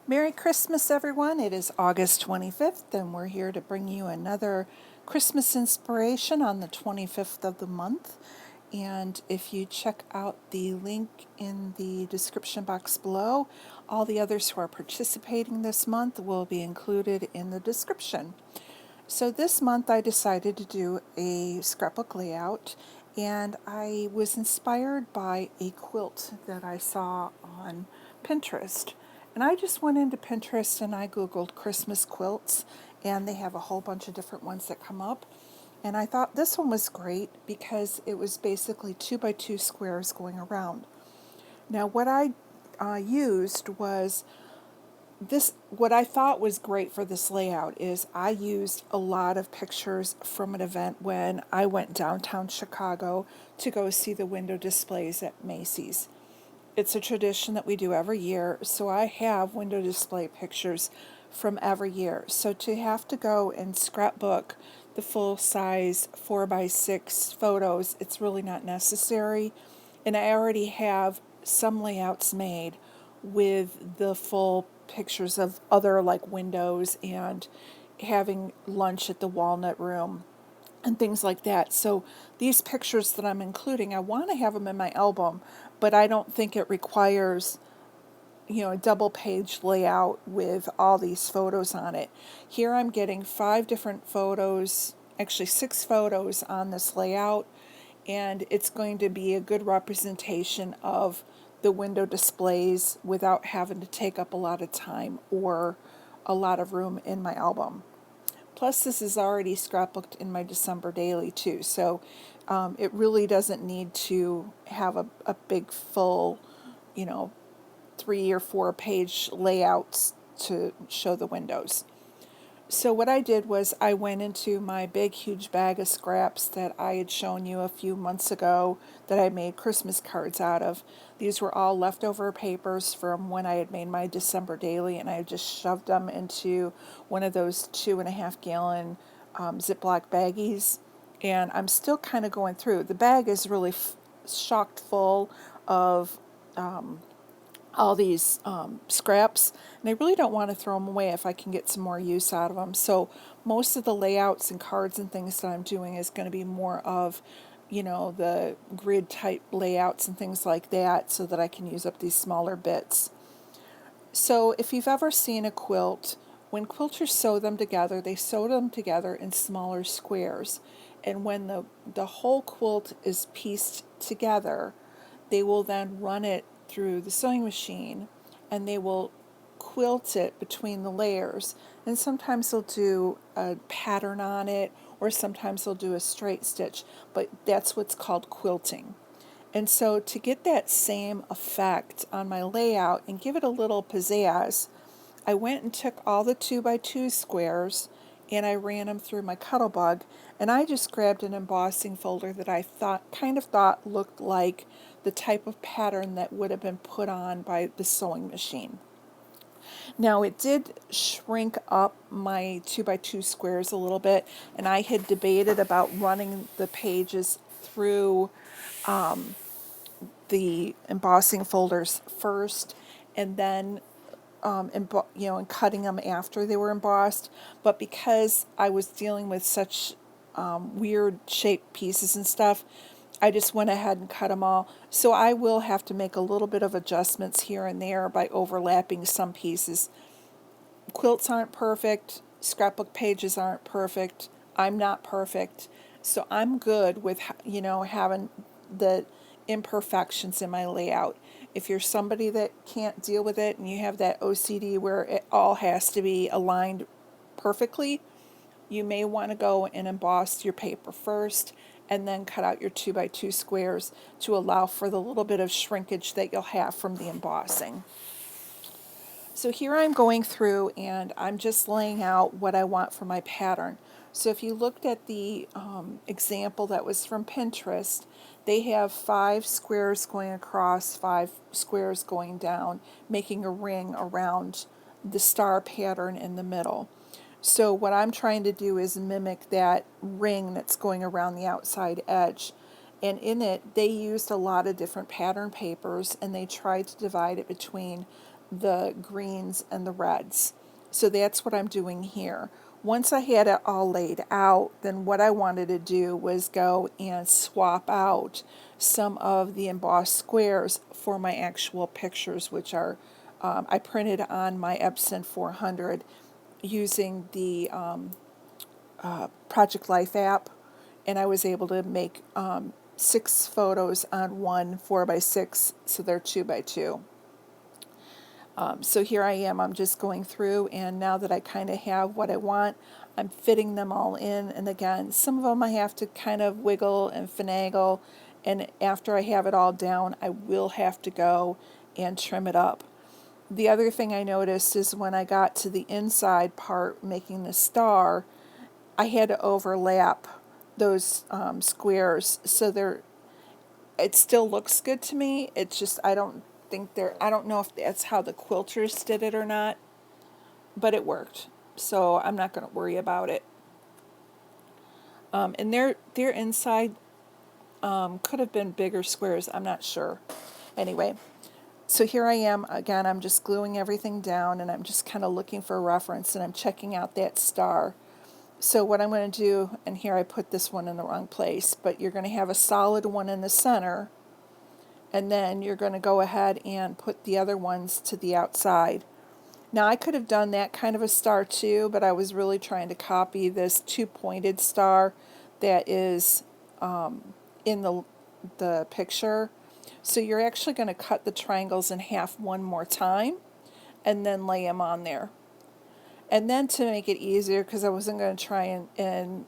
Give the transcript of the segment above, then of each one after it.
Merry Christmas, everyone. It is August 25th, and we're here to bring you another Christmas inspiration on the 25th of the month. And if you check out the link in the description box below, all the others who are participating this month will be included in the description. So this month I decided to do a scrapbook layout, and I was inspired by a quilt that I saw on Pinterest. And I just went into Pinterest and I Googled Christmas quilts, and they have a whole bunch of different ones that come up. And I thought this one was great because it was basically 2 by 2 squares going around. Now, what I used was this. What I thought was great for this layout is I used a lot of pictures from an event when I went downtown Chicago to go see the window displays at Macy's. It's a tradition that we do every year, so I have window display pictures from every year. So to have to go and scrapbook the full size 4 by 6 photos, it's really not necessary. And I already have some layouts made with the full pictures of other like windows and having lunch at the Walnut Room and things like that. So these pictures that I'm including, I want to have them in my album, but I don't think it requires, a double page layout with all these photos on it. Here I'm getting 5 different photos, actually 6 photos on this layout, and it's going to be a good representation of the window displays without having to take up a lot of time or a lot of room in my album. Plus, this is already scrapbooked in my December daily too, so it really doesn't need to have a big full, 3 or 4 page layouts to show the windows. So what I did was I went into my big huge bag of scraps that I had shown you a few months ago that I made Christmas cards out of. These were all leftover papers from when I had made my December daily, and I just shoved them into one of those 2.5 gallon Ziploc baggies. And I'm still kind of going through. The bag is really chocked full of all these scraps, and I really don't want to throw them away if I can get some more use out of them. So most of the layouts and cards and things that I'm doing is going to be more of, the grid type layouts and things like that, so that I can use up these smaller bits. So if you've ever seen a quilt, when quilters sew them together, they sew them together in smaller squares. And when the whole quilt is pieced together, they will then run it through the sewing machine, and they will quilt it between the layers. And sometimes they'll do a pattern on it, or sometimes they'll do a straight stitch, but that's what's called quilting. And so to get that same effect on my layout and give it a little pizzazz, I went and took all the 2 by 2 squares and I ran them through my Cuttlebug, and I just grabbed an embossing folder that I thought looked like the type of pattern that would have been put on by the sewing machine. Now it did shrink up my 2 by 2 squares a little bit, and I had debated about running the pages through the embossing folders first and then and cutting them after they were embossed. But because I was dealing with such weird shaped pieces and stuff, I just went ahead and cut them all. So I will have to make a little bit of adjustments here and there by overlapping some pieces. Quilts aren't perfect, scrapbook pages aren't perfect, I'm not perfect, so I'm good with having the imperfections in my layout. If you're somebody that can't deal with it and you have that OCD where it all has to be aligned perfectly, you may want to go and emboss your paper first and then cut out your 2 by 2 squares to allow for the little bit of shrinkage that you'll have from the embossing. So here I'm going through and I'm just laying out what I want for my pattern. So if you looked at the example that was from Pinterest, they have 5 squares going across, 5 squares going down, making a ring around the star pattern in the middle. So what I'm trying to do is mimic that ring that's going around the outside edge. And in it, they used a lot of different pattern papers, and they tried to divide it between the greens and the reds. So that's what I'm doing here. Once I had it all laid out, then what I wanted to do was go and swap out some of the embossed squares for my actual pictures, which are I printed on my Epson 400 using the Project Life app, and I was able to make 6 photos on one 4x6, so they're 2x2. So here I am, I'm just going through, and now that I kind of have what I want, I'm fitting them all in. And again, some of them I have to kind of wiggle and finagle, and after I have it all down, I will have to go and trim it up. The other thing I noticed is when I got to the inside part, making the star, I had to overlap those squares so it still looks good to me. It's just I don't know if that's how the quilters did it or not, but it worked. So I'm not going to worry about it. And their inside could have been bigger squares. I'm not sure. Anyway, so here I am again. I'm just gluing everything down, and I'm just kind of looking for a reference, and I'm checking out that star. So what I'm going to do, and here I put this one in the wrong place, but you're going to have a solid one in the center, and then you're going to go ahead and put the other ones to the outside. Now I could have done that kind of a star too, but I was really trying to copy this two-pointed star that is in the picture. So you're actually going to cut the triangles in half one more time and then lay them on there. And then to make it easier, because I wasn't going to try and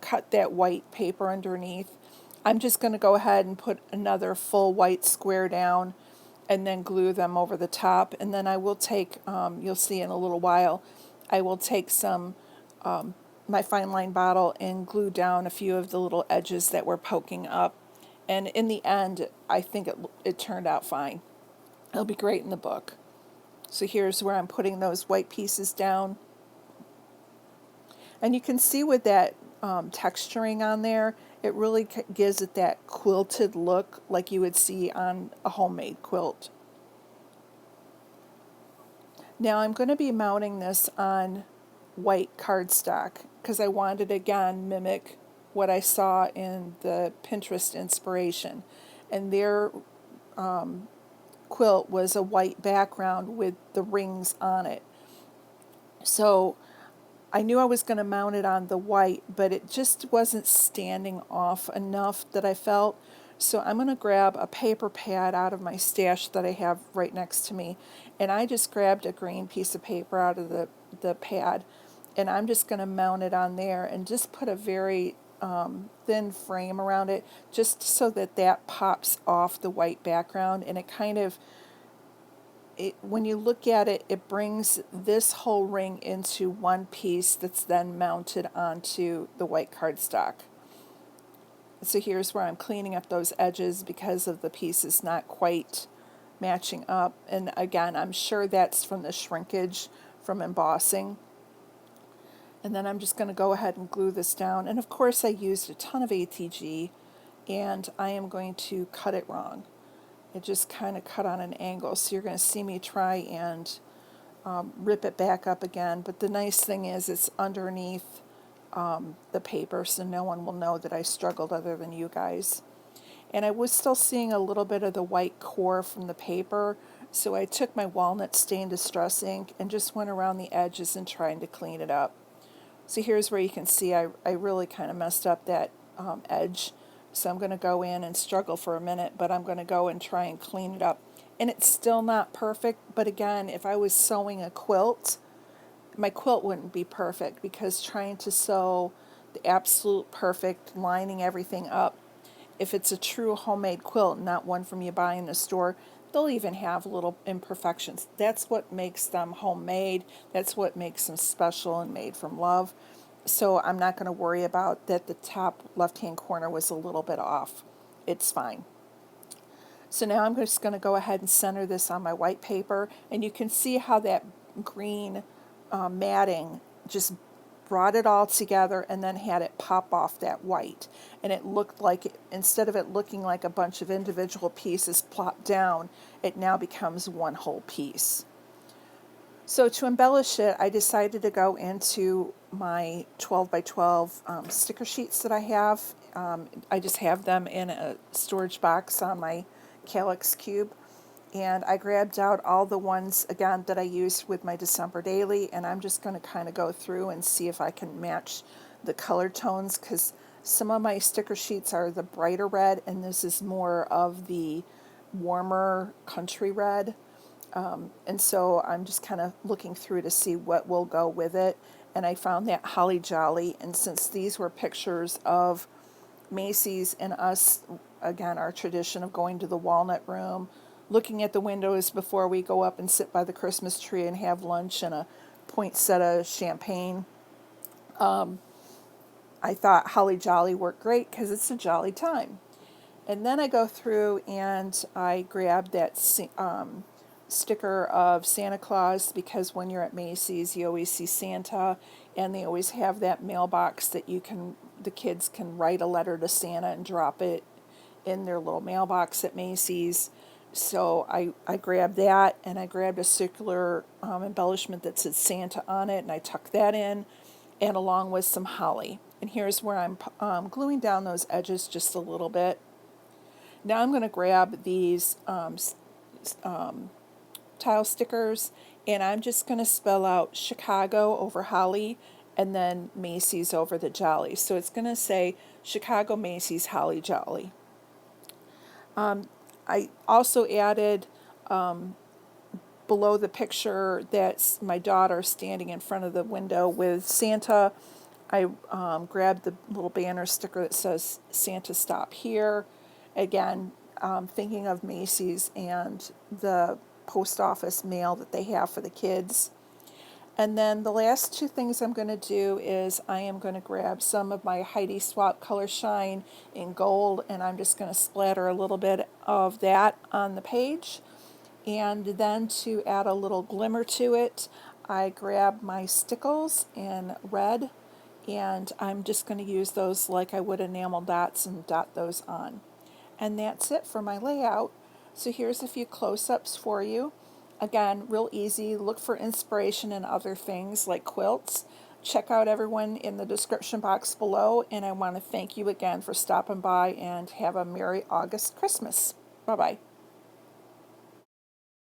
cut that white paper underneath, I'm just going to go ahead and put another full white square down and then glue them over the top. And then I will take, you'll see in a little while, I will take some, my fine line bottle and glue down a few of the little edges that were poking up. And in the end, I think it turned out fine. It'll be great in the book. So here's where I'm putting those white pieces down. And you can see with that texturing on there, it really gives it that quilted look like you would see on a homemade quilt. Now I'm going to be mounting this on white cardstock because I wanted to again mimic what I saw in the Pinterest inspiration. And their quilt was a white background with the rings on it. So I knew I was going to mount it on the white, but it just wasn't standing off enough that I felt. So I'm going to grab a paper pad out of my stash that I have right next to me, and I just grabbed a green piece of paper out of the pad, and I'm just going to mount it on there and just put a very thin frame around it, just so that pops off the white background, and it kind of, when you look at it, it brings this whole ring into one piece that's then mounted onto the white cardstock. So here's where I'm cleaning up those edges because of the pieces not quite matching up. And again, I'm sure that's from the shrinkage from embossing. And then I'm just going to go ahead and glue this down. And of course I used a ton of ATG, and I am going to cut it wrong. It just kind of cut on an angle, so you're going to see me try and rip it back up again. But the nice thing is it's underneath the paper, so no one will know that I struggled other than you guys. And I was still seeing a little bit of the white core from the paper, so I took my walnut stained distress ink and just went around the edges and trying to clean it up. So here's where you can see I really kind of messed up that edge. So I'm going to go in and struggle for a minute, but I'm going to go and try and clean it up. And it's still not perfect, but again, if I was sewing a quilt, my quilt wouldn't be perfect, because trying to sew the absolute perfect, lining everything up, if it's a true homemade quilt, not one from you buy in the store, they'll even have little imperfections. That's what makes them homemade. That's what makes them special and made from love. So I'm not going to worry about that the top left-hand corner was a little bit off. It's fine. So now I'm just going to go ahead and center this on my white paper, and you can see how that green matting just brought it all together and then had it pop off that white. And it looked like, instead of it looking like a bunch of individual pieces plopped down, it now becomes one whole piece. So to embellish it, I decided to go into my 12 by 12 sticker sheets that I have. I just have them in a storage box on my Calyx Cube. And I grabbed out all the ones, again, that I used with my December Daily, and I'm just going to kind of go through and see if I can match the color tones, because some of my sticker sheets are the brighter red, and this is more of the warmer country red. And so I'm just kind of looking through to see what will go with it. And I found that Holly Jolly. And since these were pictures of Macy's and us, again, our tradition of going to the walnut room, looking at the windows before we go up and sit by the Christmas tree and have lunch and a poinsettia champagne, I thought Holly Jolly worked great because it's a jolly time. And then I go through and I grab that sticker of Santa Claus, because when you're at Macy's, you always see Santa, and they always have that mailbox that the kids can write a letter to Santa and drop it in their little mailbox at Macy's. So I grabbed that, and I grabbed a circular embellishment that said Santa on it, and I tucked that in, and along with some holly. And here's where I'm gluing down those edges just a little bit. Now I'm going to grab these tile stickers, and I'm just going to spell out Chicago over Holly and then Macy's over the Jolly. So it's going to say Chicago Macy's Holly Jolly. I also added below the picture that's my daughter standing in front of the window with Santa. I grabbed the little banner sticker that says Santa Stop Here. Again, thinking of Macy's and the post office mail that they have for the kids. And then the last two things I'm going to do is I am going to grab some of my Heidi Swap Color Shine in gold, and I'm just going to splatter a little bit of that on the page. And then to add a little glimmer to it, I grab my stickles in red, and I'm just going to use those like I would enamel dots and dot those on. And that's it for my layout. So here's a few close-ups for you. Again, real easy. Look for inspiration in other things like quilts. Check out everyone in the description box below, and I want to thank you again for stopping by, and have a Merry August Christmas. Bye-bye.